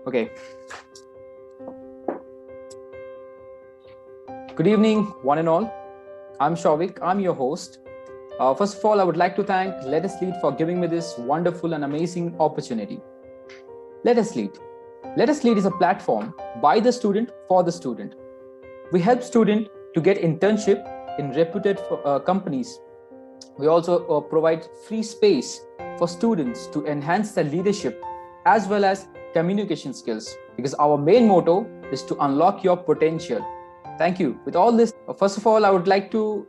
Okay. Good evening, one and all. I'm Shavik. I'm your host. First of all, I would like to thank Let Us Lead for giving me this wonderful and amazing opportunity. Let Us Lead. Let Us Lead is a platform by the student for the student. We help students to get internship in reputed companies. We also provide free space for students to enhance their leadership as well as communication skills, because our main motto is to unlock your potential. Thank you. With all this, first of all, I would like to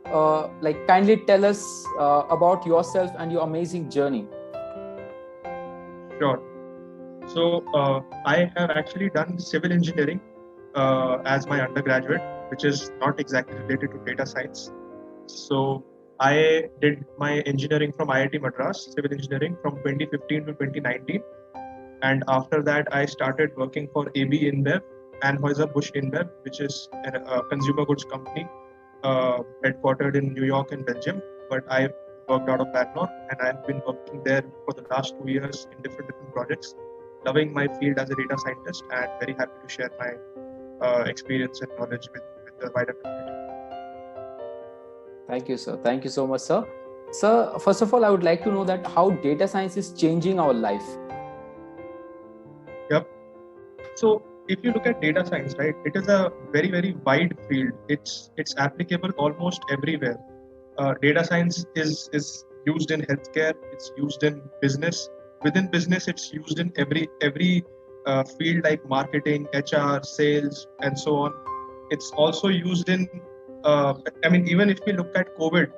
kindly tell us about yourself and your amazing journey. Sure. So I have actually done civil engineering as my undergraduate, which is not exactly related to data science. So I did my engineering from IIT Madras, civil engineering from 2015 to 2019. And after that, I started working for AB InBev, Anheuser-Busch InBev, which is a consumer goods company headquartered in New York and Belgium. But I worked out of Bangalore, and I've been working there for the last 2 years in different projects. Loving my field as a data scientist, and very happy to share my experience and knowledge with the wider community. Thank you, sir. Thank you so much, sir. Sir, first of all, I would like to know that how data science is changing our life. Yep. So if you look at data science, right, it is a very, very wide field. It's applicable almost everywhere. Data science is used in healthcare. It's used in business. Within business, it's used in every field like marketing, HR, sales, and so on. It's also used in. Even if we look at COVID,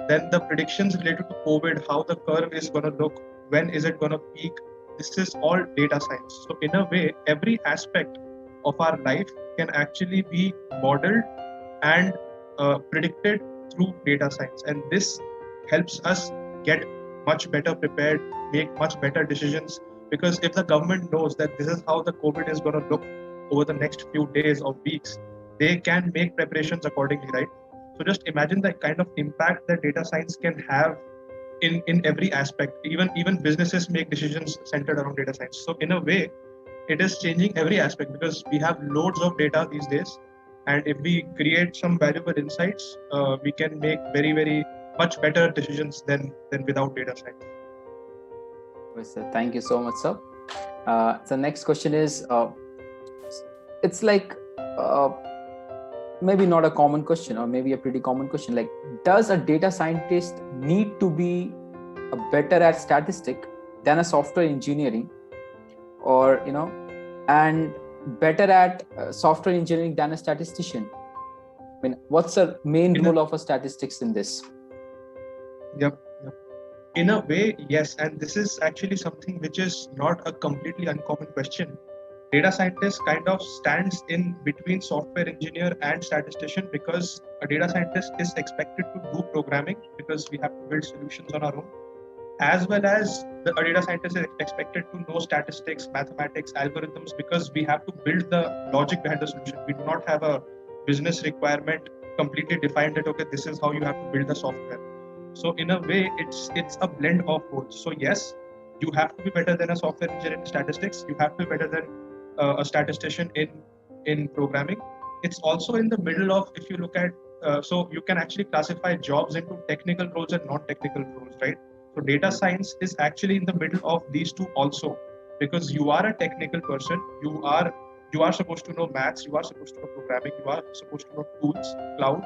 then the predictions related to COVID, how the curve is going to look, when is it going to peak, this is all data science. So in a way, every aspect of our life can actually be modeled and predicted through data science. And this helps us get much better prepared, make much better decisions. Because if the government knows that this is how the COVID is going to look over the next few days or weeks, they can make preparations accordingly, right? So just imagine the kind of impact that data science can have in every aspect. Even businesses make decisions centered around data science. So in a way, it is changing every aspect because we have loads of data these days, and if we create some valuable insights, we can make very, very much better decisions than without data science. Yes, sir. Thank you so much, sir. The next question is, it's like maybe not a common question, or maybe a pretty common question. Like, does a data scientist need to be better at statistic than a software engineering, or and better at software engineering than a statistician? I mean, what's the main role of a statistics in this? Yep. In a way, yes, and this is actually something which is not a completely uncommon question. Data scientist kind of stands in between software engineer and statistician, because a data scientist is expected to do programming because we have to build solutions on our own, as well as a data scientist is expected to know statistics, mathematics, algorithms, because we have to build the logic behind the solution. We do not have a business requirement completely defined that, okay, this is how you have to build the software. So in a way, it's a blend of both. So yes, you have to be better than a software engineer in statistics. You have to be better than a statistician in programming. It's also in the middle of, if you look at, so you can actually classify jobs into technical roles and non-technical roles, right? So data science is actually in the middle of these two also, because you are a technical person. You are supposed to know maths. You are supposed to know programming. You are supposed to know tools, cloud.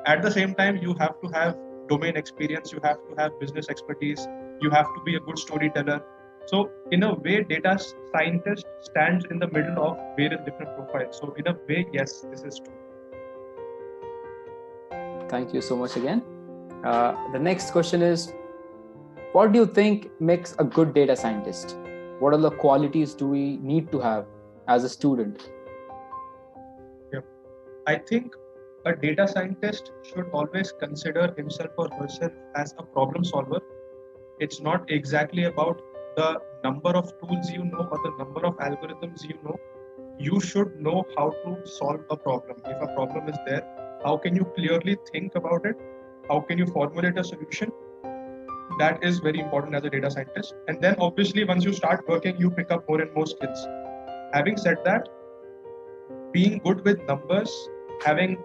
At the same time, you have to have domain experience. You have to have business expertise. You have to be a good storyteller. So in a way, data scientist stands in the middle of various different profiles. So in a way, yes, this is true. Thank you so much again. The next question is, what do you think makes a good data scientist? What are the qualities do we need to have as a student? Yeah. I think a data scientist should always consider himself or herself as a problem solver. It's not exactly about the number of tools you know or the number of algorithms you know. You should know how to solve a problem. If a problem is there, how can you clearly think about it? How can you formulate a solution? That is very important as a data scientist. And then obviously, once you start working, you pick up more and more skills. Having said that, being good with numbers, having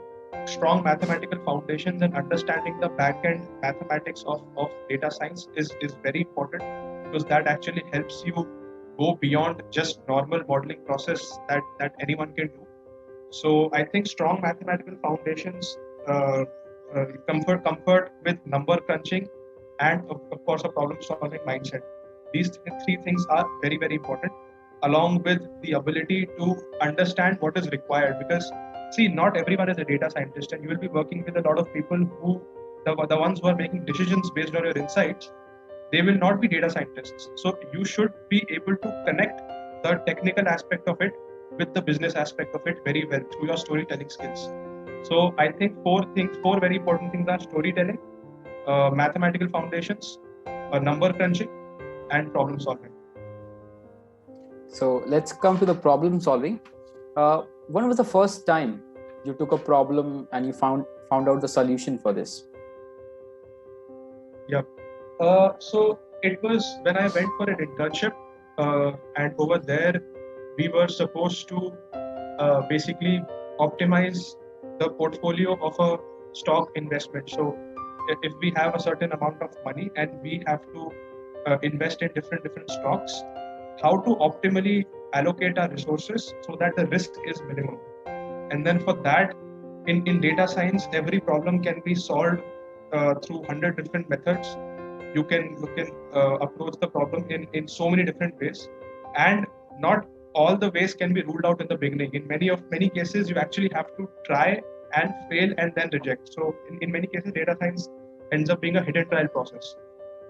strong mathematical foundations and understanding the back-end mathematics of data science is very important, because that actually helps you go beyond just normal modeling process that anyone can do. So I think strong mathematical foundations, comfort with number crunching, and of course a problem solving mindset. These three things are very, very important, along with the ability to understand what is required. Because see, not everyone is a data scientist, and you will be working with a lot of people who, the ones who are making decisions based on your insights, they will not be data scientists. So you should be able to connect the technical aspect of it with the business aspect of it very well through your storytelling skills. So I think four very important things are storytelling, mathematical foundations, number crunching, and problem solving. So let's come to the problem solving. When was the first time you took a problem and you found out the solution for this? Yeah. So it was when I went for an internship, and over there we were supposed to basically optimize the portfolio of a stock investment. So if we have a certain amount of money and we have to invest in different stocks, how to optimally allocate our resources so that the risk is minimum. And then for that, in data science, every problem can be solved through 100 different methods. You can approach the problem in so many different ways, and not all the ways can be ruled out in the beginning. In many cases, you actually have to try and fail and then reject. So in many cases, data science ends up being a hidden trial process.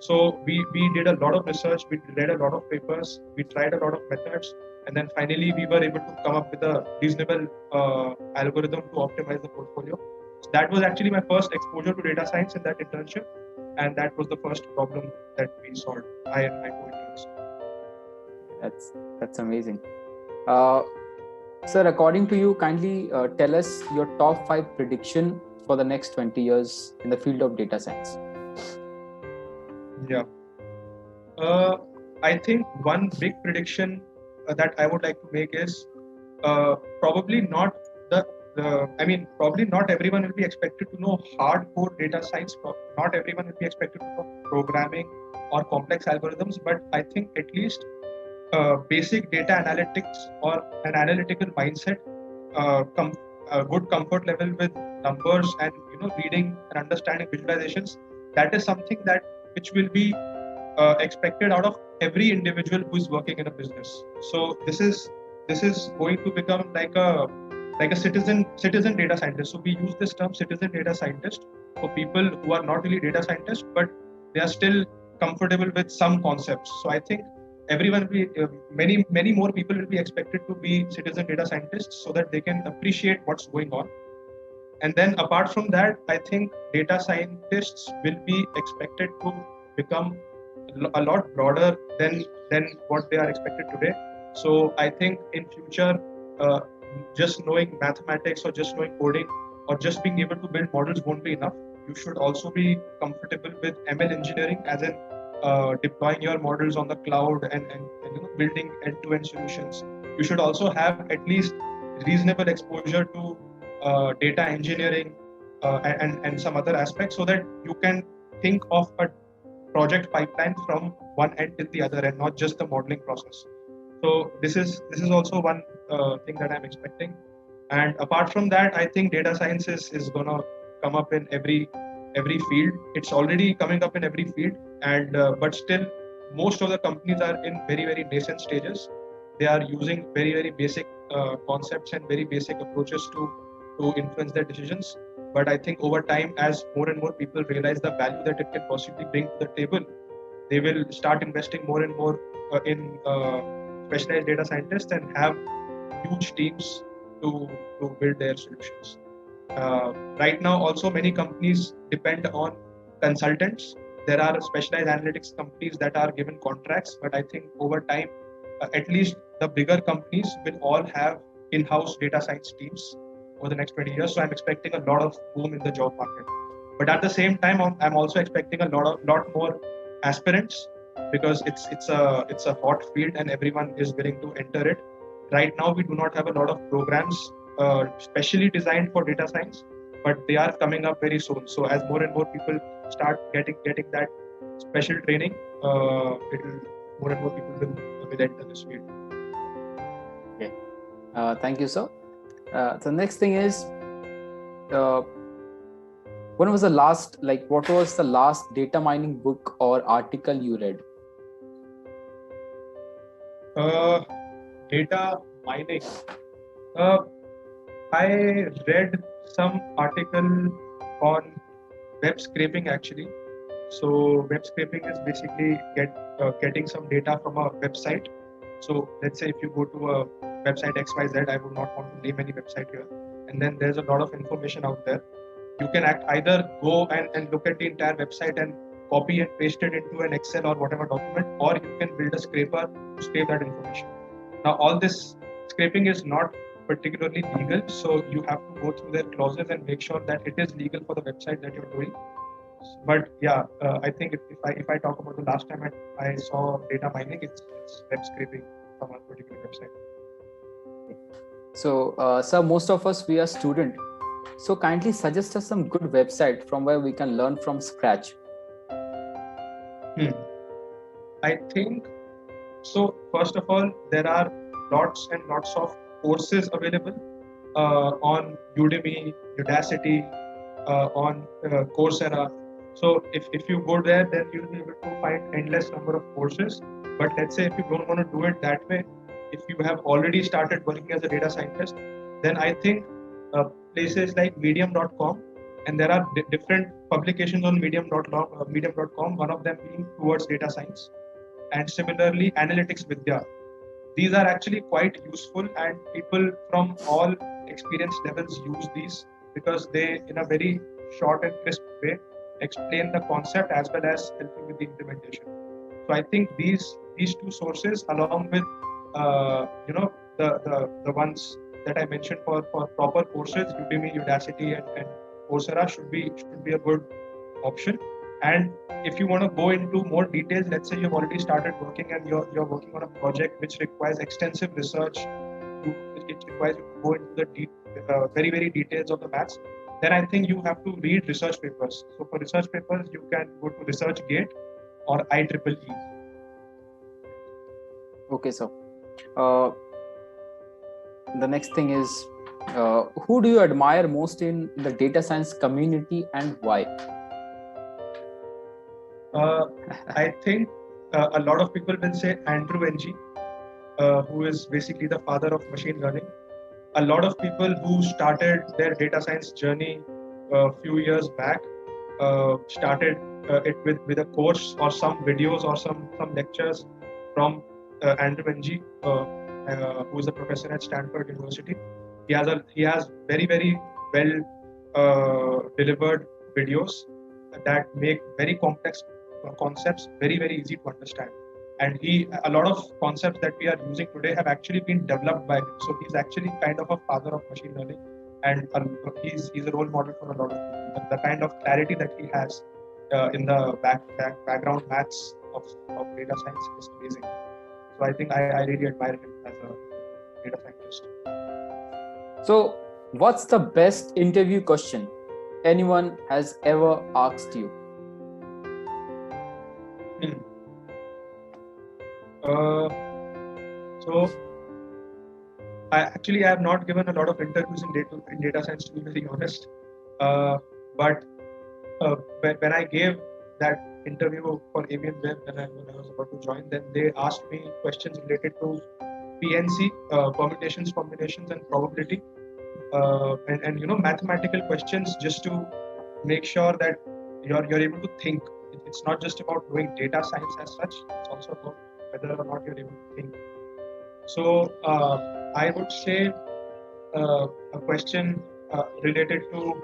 So we did a lot of research, we read a lot of papers, we tried a lot of methods, and then finally we were able to come up with a reasonable algorithm to optimize the portfolio. So that was actually my first exposure to data science in that internship, and that was the first problem that we solved, I and my co-interns. That's amazing. Sir, according to you, kindly tell us your top 5 prediction for the next 20 years in the field of data science. Yeah. I think one big prediction that I would like to make is probably not probably not everyone will be expected to know hardcore data science. Not everyone will be expected to know programming or complex algorithms, but I think at least basic data analytics or an analytical mindset, a good comfort level with numbers, and reading and understanding visualizations. That is something that which will be expected out of every individual who is working in a business. So this is going to become like a citizen data scientist. So we use this term citizen data scientist for people who are not really data scientists, but they are still comfortable with some concepts. So I think everyone will be many more people will be expected to be citizen data scientists so that they can appreciate what's going on. And then apart from that, I think data scientists will be expected to become a lot broader than what they are expected today. So I think in future, just knowing mathematics or just knowing coding or just being able to build models won't be enough. You should also be comfortable with ML engineering, as in deploying your models on the cloud and building end-to-end solutions. You should also have at least reasonable exposure to data engineering and some other aspects, so that you can think of a project pipeline from one end till the other and not just the modeling process. So this is also one thing that I'm expecting. And apart from that, I think data science is gonna come up in every field. It's already coming up in every field, and but still most of the companies are in very, very nascent stages. They are using very, very basic concepts and very basic approaches to influence their decisions. But I think over time, as more and more people realize the value that it can possibly bring to the table, they will start investing more and more in specialized data scientists and have huge teams to build their solutions. Right now, also many companies depend on consultants. There are specialized analytics companies that are given contracts, but I think over time, at least the bigger companies will all have in-house data science teams over the next 20 years. So I'm expecting a lot of boom in the job market. But at the same time, I'm also expecting a lot more aspirants, because it's a hot field and everyone is willing to enter it. right now we do not have a lot of programs specially designed for data science, but they are coming up very soon. So as more and more people start getting that special training, it'll more and more people will enter this field. Okay. Thank you, sir. The next thing is, what was the last data mining book or article you read? Data mining. I read some article on web scraping actually. So web scraping is basically getting some data from a website. So let's say if you go to a website XYZ, I would not want to name any website here, and then there's a lot of information out there. You can either go and look at the entire website and copy and paste it into an Excel or whatever document, or you can build a scraper to scrape that information. Now all this scraping is not particularly legal, so you have to go through their clauses and make sure that it is legal for the website that you're doing. But yeah, I think if I talk about the last time I saw data mining, it's web scraping from a particular website. So, sir, most of us, we are student. So kindly suggest us some good website from where we can learn from scratch. I think so. First of all, there are lots and lots of courses available on Udemy, Udacity, on Coursera. So if you go there, then you'll be able to find endless number of courses. But let's say if you don't want to do it that way, if you have already started working as a data scientist, then I think places like medium.com, and there are different publications on medium.com, one of them being towards data science, and similarly Analytics Vidya. These are actually quite useful, and people from all experience levels use these because they, in a very short and crisp way, explain the concept as well as help you with the implementation. So I think these two sources, along with the ones that I mentioned for proper courses, Udemy, Udacity, and Coursera should be a good option. And if you want to go into more details, let's say you've already started working and you're working on a project which requires extensive research, it requires you to go into the very, very details of the maths, then I think you have to read research papers. So for research papers, you can go to ResearchGate or IEEE. Okay, so the next thing is, who do you admire most in the data science community and why? I think a lot of people will say Andrew Ng, who is basically the father of machine learning. A lot of people who started their data science journey a few years back started it with a course or some videos or some lectures from Andrew Ng, who is a professor at Stanford University. He has very, very well delivered videos that make very complex concepts very, very easy to understand. And a lot of concepts that we are using today have actually been developed by him. So he's actually kind of a father of machine learning, and he's a role model for a lot of people. The kind of clarity that he has in the background maths of data science is amazing. So I think I really admire him as a data scientist. So what's the best interview question anyone has ever asked you? So I have not given a lot of interviews in data science, to be very honest. But when I gave that interview for ABN Web, when I was about to join, then they asked me questions related to PNC, permutations, combinations, and probability, and mathematical questions, just to make sure that you're able to think. It's not just about doing data science as such; it's also about whether or not you're able to think. So I would say a question related to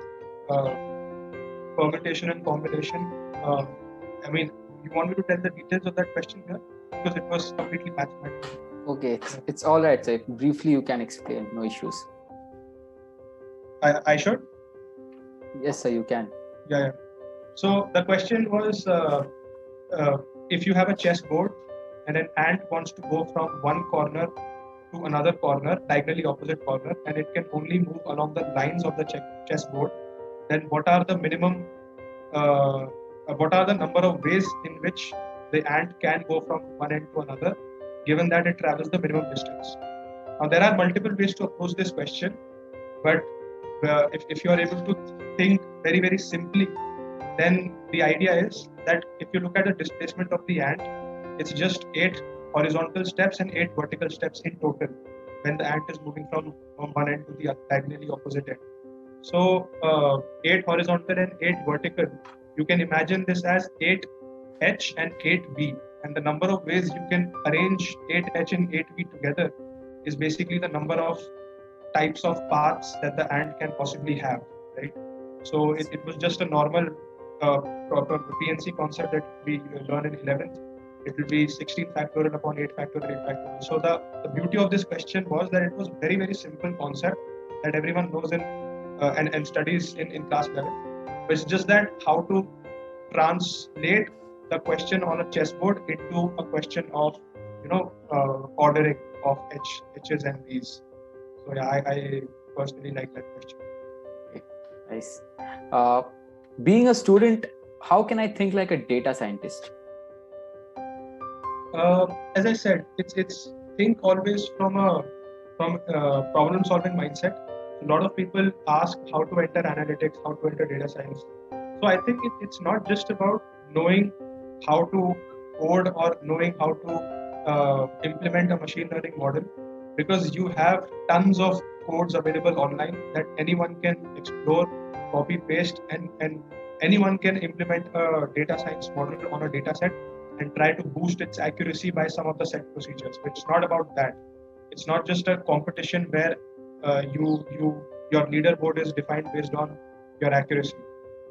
permutation and combination. I mean, you want me to tell the details of that question here? Because it was completely mathematical. Okay, it's all right, sir. Briefly, you can explain. No issues. I should? Yes, sir, you can. Yeah. So the question was, if you have a chessboard and an ant wants to go from one corner to another corner, diagonally opposite corner, and it can only move along the lines of the chessboard, then what are the uh, number of ways in which the ant can go from one end to another, given that it travels the minimum distance? Now, there are multiple ways to approach this question, but if you are able to think very, very simply, then the idea is that if you look at the displacement of the ant, it's just 8 horizontal steps and 8 vertical steps in total when the ant is moving from one end to the diagonally opposite end. So 8 horizontal and 8 vertical, you can imagine this as 8H and 8V. And the number of ways you can arrange 8H and 8V together is basically the number of types of paths that the ant can possibly have, right? So it was just a normal proper PNC concept that we learn in 11th. It will be 16 factorial upon 8 factorial, 8 factorial. So the beauty of this question was that it was very, very simple concept that everyone knows in and studies in class 11. But it's just that how to translate the question on a chessboard into a question of, ordering of H's and V's. So yeah, I personally like that question. Okay, nice. Being a student, how can I think like a data scientist? As I said, it's think always from problem solving mindset. A lot of people ask how to enter analytics, how to enter data science. So I think it's not just about knowing how to code or knowing how to implement a machine learning model, because you have tons of codes available online that anyone can explore, copy, paste, and anyone can implement a data science model on a data set and try to boost its accuracy by some of the set procedures. But it's not about that. It's not just a competition where your leaderboard is defined based on your accuracy.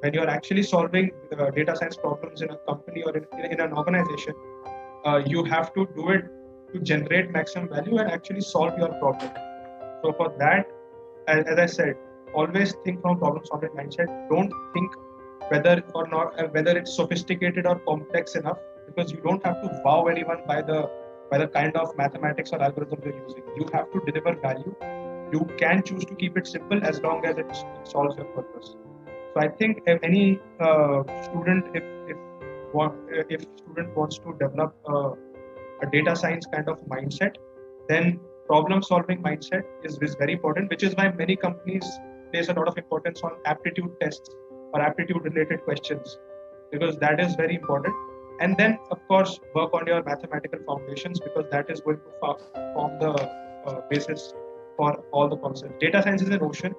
When you're actually solving data science problems in a company or in an organization, you have to do it to generate maximum value and actually solve your problem. So for that, as I said, always think from problem solving mindset. Don't think whether it's sophisticated or complex enough, because you don't have to wow anyone by the kind of mathematics or algorithms you're using. You have to deliver value. You can choose to keep it simple as long as it solves your purpose. So I think if any student, if student wants to develop a data science kind of mindset, then problem solving mindset is very important, which is why many companies place a lot of importance on aptitude tests or aptitude related questions, because that is very important. And then of course work on your mathematical foundations, because that is going to form the basis for all the concepts. Data science is an ocean.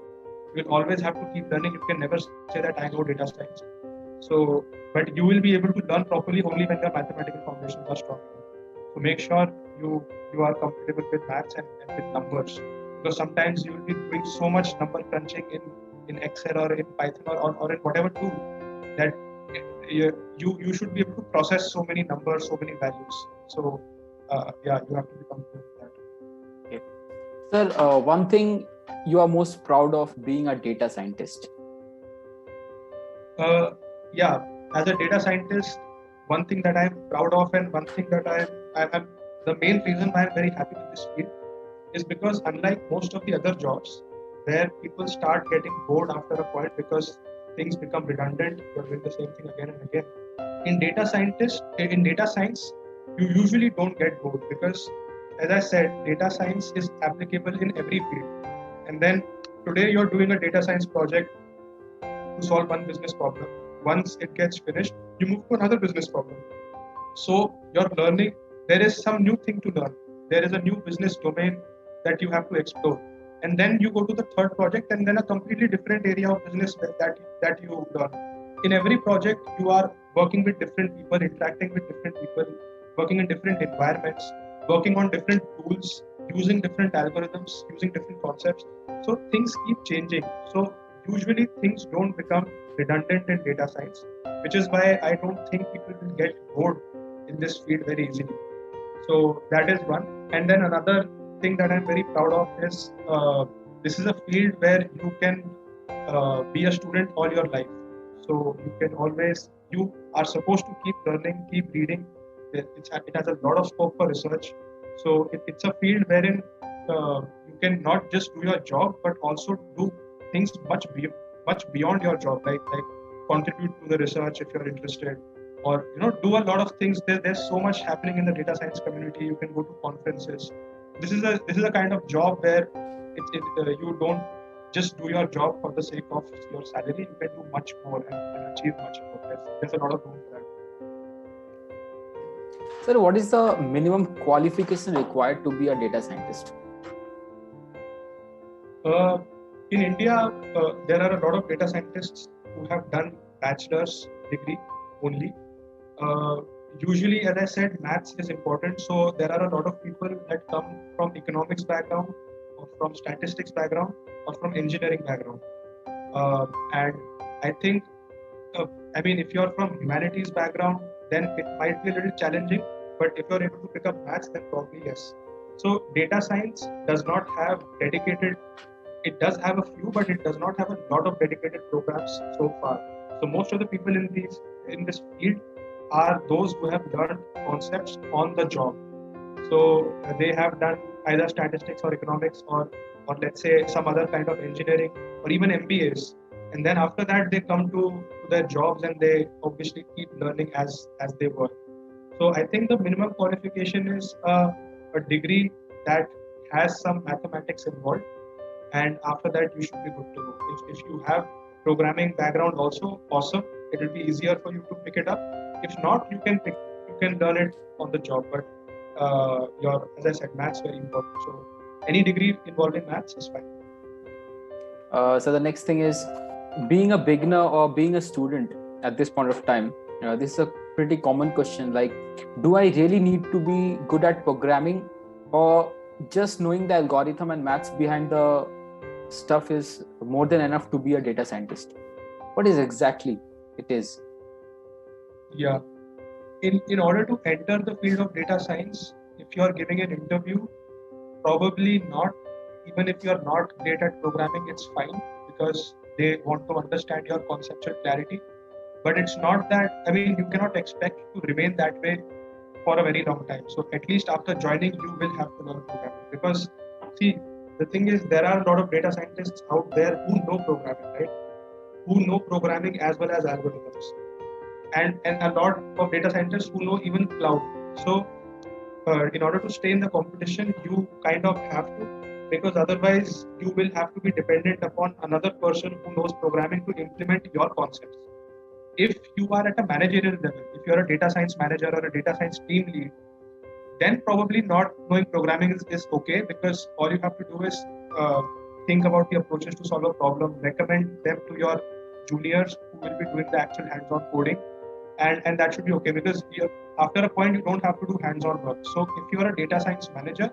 You'll always have to keep learning. You can never say that I know data science. So, but you will be able to learn properly only when your mathematical foundations are strong. So make sure you are comfortable with maths and with numbers, because sometimes you will be doing so much number crunching in Excel or in Python or in whatever tool that you should be able to process so many numbers, so many values. So you have to be comfortable with that. Okay. Sir, one thing you are most proud of being a data scientist? As a data scientist, one thing that I'm proud of and one thing that I'm the main reason why I'm very happy with this field is because, unlike most of the other jobs where people start getting bored after a point because things become redundant, you're doing the same thing again and again. In data science, you usually don't get bored, because, as I said, data science is applicable in every field. And then today you're doing a data science project to solve one business problem. Once it gets finished, you move to another business problem. So you're learning, there is some new thing to learn. There is a new business domain that you have to explore. And then you go to the third project, and then a completely different area of business that you learn. In every project, you are working with different people, interacting with different people, working in different environments, working on different tools, using different algorithms, using different concepts. So things keep changing. So usually things don't become redundant in data science, which is why I don't think people will get bored in this field very easily. So that is one. And then another thing that I'm very proud of is this is a field where you can be a student all your life. So you are supposed to keep learning, keep reading. It has a lot of scope for research. So it's a field wherein you can not just do your job, but also do things much beyond your job, like contribute to the research if you're interested, or do a lot of things. There's so much happening in the data science community. You can go to conferences. This is a kind of job where you don't just do your job for the sake of your salary. You can do much more and achieve much more. There's a lot of room for that. Sir, what is the minimum qualification required to be a data scientist? In India, there are a lot of data scientists who have done bachelor's degree only. Usually, as I said, maths is important. So there are a lot of people that come from economics background, or from statistics background, or from engineering background. And I think, if you're from humanities background, then it might be a little challenging. But if you're able to pick up maths, then probably yes. So data science does not have dedicated. It does have a few, but it does not have a lot of dedicated programs so far. So most of the people in this field are those who have learned concepts on the job. So they have done either statistics or economics, or let's say some other kind of engineering, or even MBAs. And then after that, they come to their jobs and they obviously keep learning as they work. So I think the minimum qualification is a degree that has some mathematics involved. And after that, you should be good to go. If you have programming background also, awesome. It will be easier for you to pick it up. If not, you can learn it on the job. But as I said, maths very important. So any degree involving maths is fine. So the next thing is, being a beginner or being a student at this point of time. This is a pretty common question. Like, do I really need to be good at programming, or just knowing the algorithm and maths behind the stuff is more than enough to be a data scientist? What is exactly it is? Yeah. In order to enter the field of data science, if you are giving an interview, probably not. Even if you are not great at programming, it's fine, because they want to understand your conceptual clarity. But it's not that, you cannot expect to remain that way for a very long time. So at least after joining, you will have to learn programming. Because see, the thing is, there are a lot of data scientists out there who know programming, right? Who know programming as well as algorithms. And a lot of data scientists who know even cloud. So in order to stay in the competition, you kind of have to, because otherwise you will have to be dependent upon another person who knows programming to implement your concepts. If you are at a managerial level, if you're a data science manager or a data science team lead, then probably not knowing programming is okay, because all you have to do is think about the approaches to solve a problem, recommend them to your juniors who will be doing the actual hands-on coding, and that should be okay, because after a point you don't have to do hands-on work. So if you are a data science manager,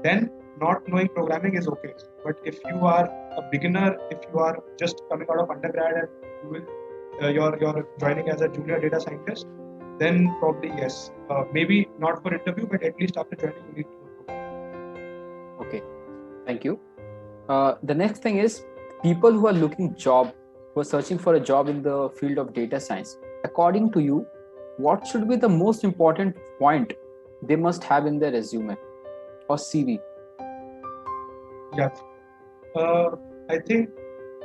then not knowing programming is okay. But if you are a beginner, if you are just coming out of undergrad and you're joining as a junior data scientist, then probably yes. Maybe not for interview, but at least after joining, you need to know. Okay, thank you. The next thing is, people who are searching for a job in the field of data science. According to you, what should be the most important point they must have in their resume or CV? Yeah. I think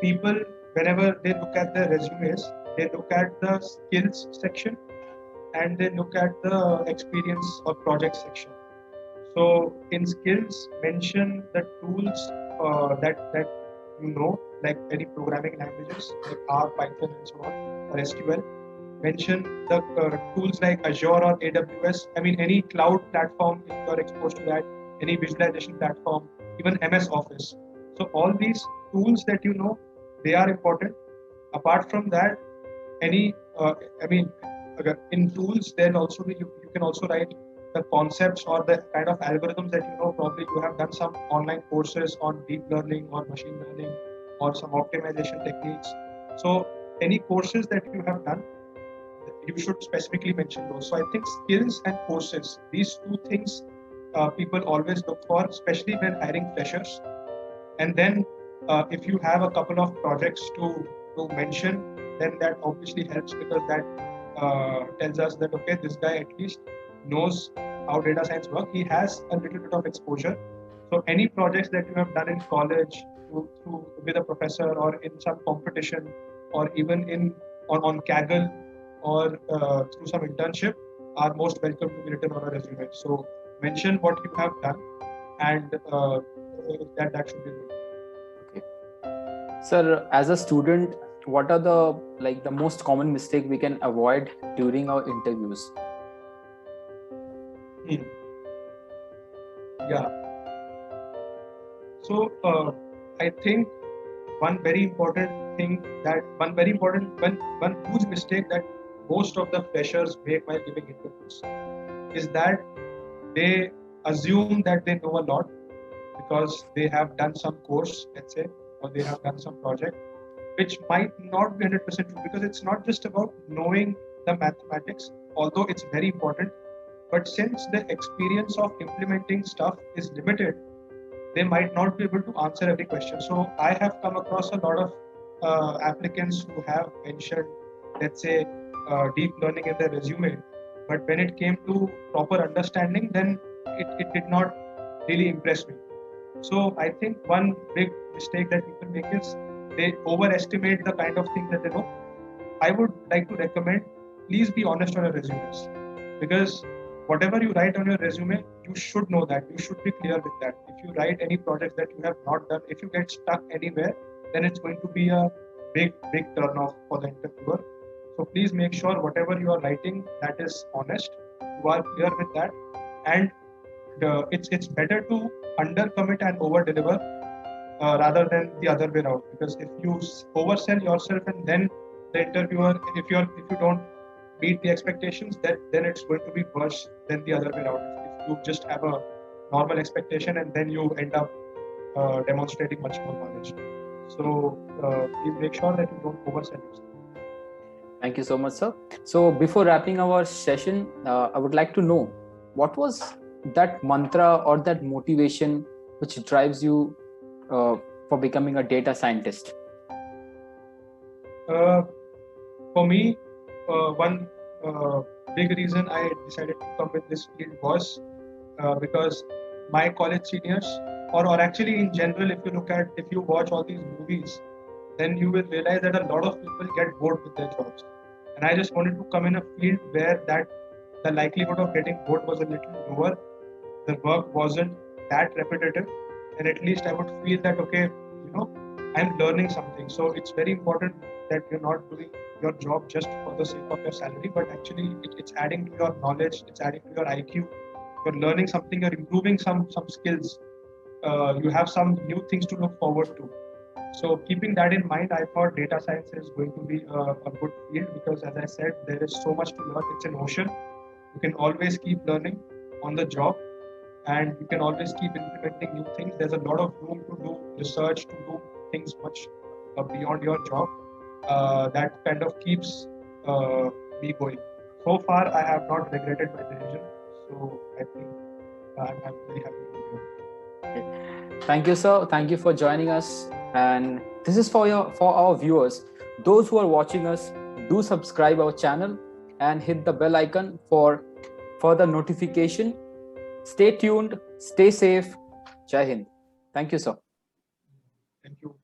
people, whenever they look at their resumes, they look at the skills section and they look at the experience or project section. So in skills, mention the tools that you know, like any programming languages like R, Python, and so on, or SQL. Mention the tools like Azure or AWS. Any cloud platform, if you are exposed to that, any visualization platform, even MS Office. So all these tools that you know, they are important. Apart from that, in tools, then also you can also write the concepts or the kind of algorithms that you know. Probably you have done some online courses on deep learning or machine learning or some optimization techniques. So any courses that you have done, you should specifically mention those. So I think skills and courses, these two things people always look for, especially when hiring freshers. And then if you have a couple of projects to mention, then that obviously helps, because that tells us that, okay, this guy at least knows how data science works. He has a little bit of exposure. So any projects that you have done in college with a professor or in some competition or even on Kaggle or through some internship are most welcome to be written on a resume. So mention what you have done, and that should be good. Okay. Sir, as a student, what are the most common mistake we can avoid during our interviews? Yeah. So I think one very important one huge mistake that most of the freshers make while giving interviews is that they assume that they know a lot because they have done some course, let's say, or they have done some project, which might not be 100% true, because it's not just about knowing the mathematics, although it's very important. But since the experience of implementing stuff is limited, they might not be able to answer every question. So I have come across a lot of applicants who have mentioned, let's say, deep learning in their resume, but when it came to proper understanding, then it did not really impress me. So I think one big mistake that people make is they overestimate the kind of thing that they know. I would like to recommend, please be honest on your resumes, because whatever you write on your resume, you should know that. You should be clear with that. If you write any project that you have not done, if you get stuck anywhere, then it's going to be a big turn off for the interviewer. So please make sure whatever you are writing, that is honest. You are clear with that, and it's better to undercommit and over deliver rather than the other way around. Because if you oversell yourself and then the interviewer, if you don't meet the expectations, then it's going to be worse than the other way around. If you just have a normal expectation and then you end up demonstrating much more knowledge. So please make sure that you don't oversell yourself. Thank you so much, sir. So before wrapping our session, I would like to know, what was that mantra or that motivation which drives you for becoming a data scientist? For me, one big reason I decided to come in this field was because my college seniors, or actually in general, if you watch all these movies, then you will realize that a lot of people get bored with their jobs. And I just wanted to come in a field where the likelihood of getting bored was a little lower. The work wasn't that repetitive, and at least I would feel that, okay, I'm learning something. So it's very important that you're not doing your job just for the sake of your salary, but actually it's adding to your knowledge, it's adding to your IQ. You're learning something, you're improving some skills. You have some new things to look forward to. So keeping that in mind, I thought data science is going to be a good field, because, as I said, there is so much to learn. It's an ocean. You can always keep learning on the job, and you can always keep implementing new things. There's a lot of room to do research, to do things much beyond your job. That kind of keeps me going. So far, I have not regretted my decision. So I think I'm very happy to be here. Thank you, sir. Thank you for joining us. And this is for our viewers. Those who are watching us, do subscribe our channel and hit the bell icon for further notification. Stay tuned, stay safe. Jai Hind. Thank you, sir. Thank you.